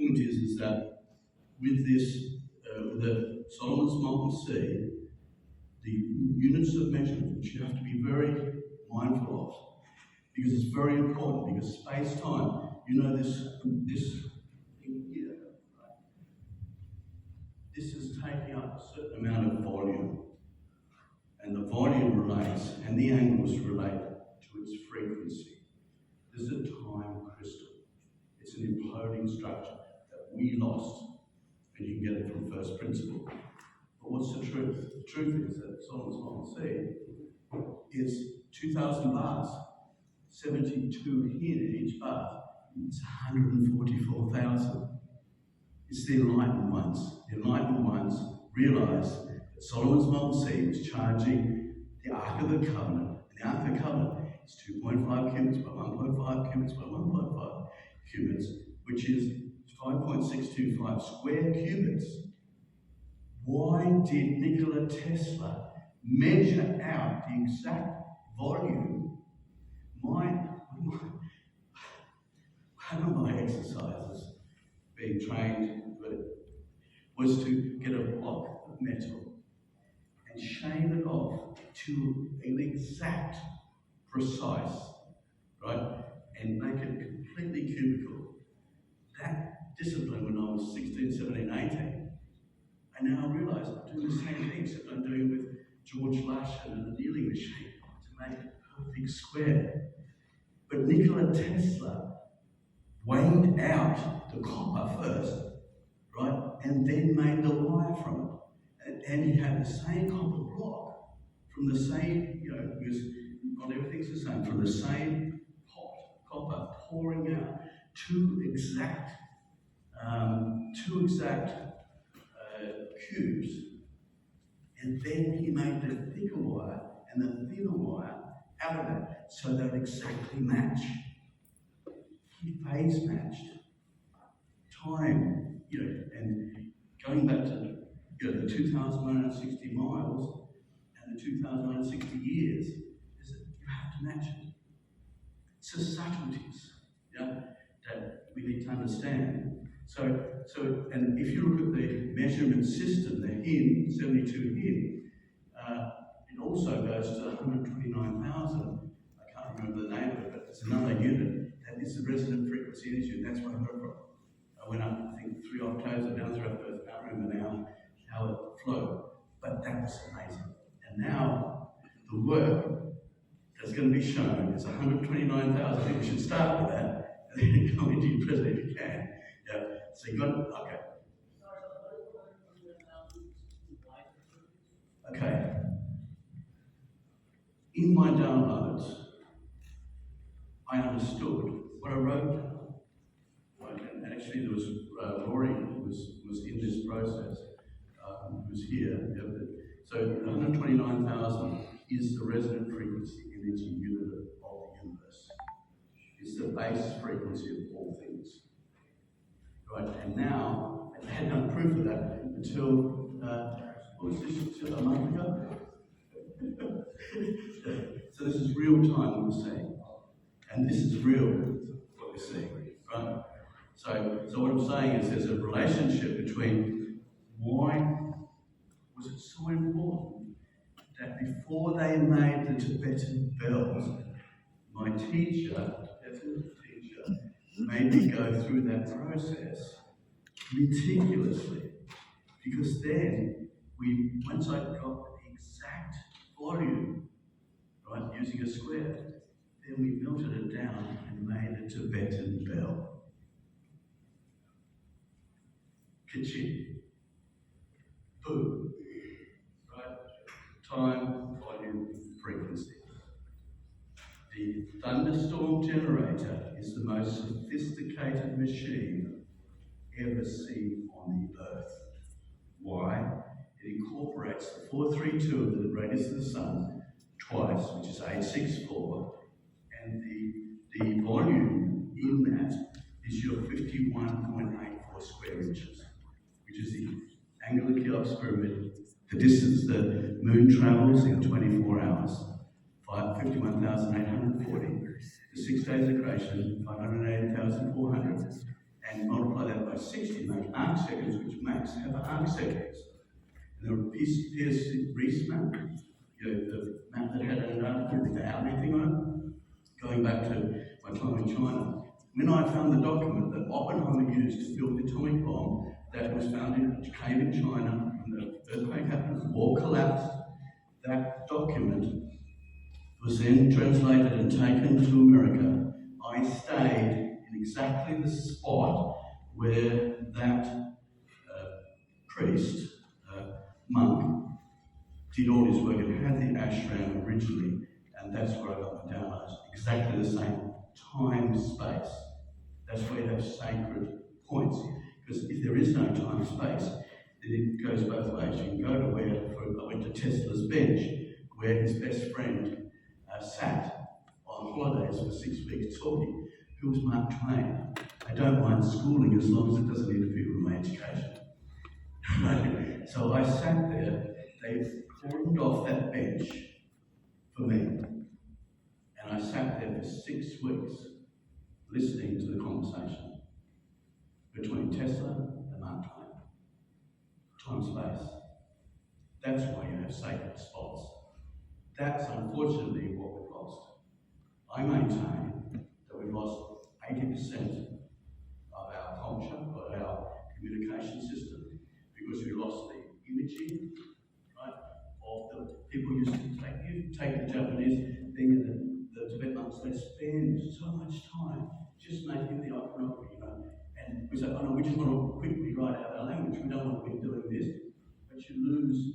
point is that with this, with the Solomon's Molten Sea, the units of measurement, which you have to be very mindful of, because it's very important, because space-time, you know this thing here, right? This is taking up a certain amount of volume, and the volume relates, and the angles relate to its frequency. This is a time crystal. It's an imploding structure that we lost, and you can get it from first principle. But what's the truth? The truth is that Solomon's Molten Sea is 2,000 bars, 72 here in each bar. It's 144,000. It's the enlightened ones. The enlightened ones realise that Solomon's Molten Sea was charging the Ark of the Covenant. And the Ark of the Covenant is 2.5 cubits by 1.5 cubits by 1.5 cubits, which is 5.625 square cubits. Why did Nikola Tesla measure out the exact volume? One of my exercises, being trained, was to get a block of metal and shave it off to an exact, precise, right, and make it completely cubical. That discipline when I was 16, 17, 18, I now realise I'm doing the same thing, except I'm doing it with George Lashen and the annealing machine to make it a perfect square. But Nikola Tesla weighed out the copper first, right, and then made the wire from it. And he had the same copper block from the same, because not everything's the same, from the same pot, copper, pouring out two exact cubes. And then he made the thicker wire and the thinner wire out of that, so they'd exactly match. He phase matched time, and going back to the 2,160 miles and the 2,160 years, is that you have to match it. It's the subtleties, that we need to understand. So, and if you look at the measurement system, the HIN, 72 HIN, it also goes to 129,000. I can't remember the name of it, but it's another unit. That is the resonant frequency energy. That's what I heard from. I went up, I think, 3 octaves or down 3 octaves. I can't remember now how it flowed, but that was amazing. And now the work that's going to be shown is 129,000. I think we should start with that, and then go into your present if you can. Yeah. So you got okay. Okay. In my downloads, I understood what I wrote down. And actually, there was Rory who was in this process, who was here. So 129,000 is the resonant frequency energy unit of the universe. It's the base frequency of all things. Right, and now, I had no proof of that until, what was this, a month ago? So this is real time what we're seeing. And this is real, what we're seeing, right? So what I'm saying is there's a relationship between why was it so important that before they made the Tibetan bells, my teacher, made me go through that process meticulously, because then once I got the exact volume, right, using a square, then we melted it down and made a Tibetan bell. Ka-ching. Boom. Right? Time, volume, frequency. The thunderstorm generator is the most sophisticated machine ever seen on the earth. Why? It incorporates the 432 of the radius of the sun twice, which is 864, and the volume in that is your 51.84 square inches, which is the angular Cheops pyramid, the distance the moon travels in 24 hours. 51,840. The 6 days of creation, 580,400, and multiply that by 60 make arcseconds, which max have arcseconds. And there were Pierce map, the map that had an article without anything on it, going back to my time in China. When I found the document that Oppenheimer used to build the atomic bomb that was found in a cave in China, and the earthquake happened, the wall collapsed, that document was then translated and taken to America. I stayed in exactly the spot where that priest, monk, did all his work and had the ashram originally, and that's where I got my downloads. Exactly the same time, space. That's where you have sacred points. Because if there is no time, space, then it goes both ways. You can go to where, I went to Tesla's bench, where his best friend sat on holidays for 6 weeks talking, who was Mark Twain. I don't mind schooling as long as it doesn't interfere with my education. So I sat there, they cordoned off that bench for me, and I sat there for 6 weeks listening to the conversation between Tesla and Mark Twain. Time, space. That's why you have sacred spots. That's unfortunately what we've lost. I maintain that we've lost 80% of our culture, of our communication system, because we lost the imaging, right, of the people used to take. You take the Japanese thing and the Tibetan monks, they spend so much time just making the iconography, and we say, oh no, we just want to quickly write out our language, we don't want to be doing this, but you lose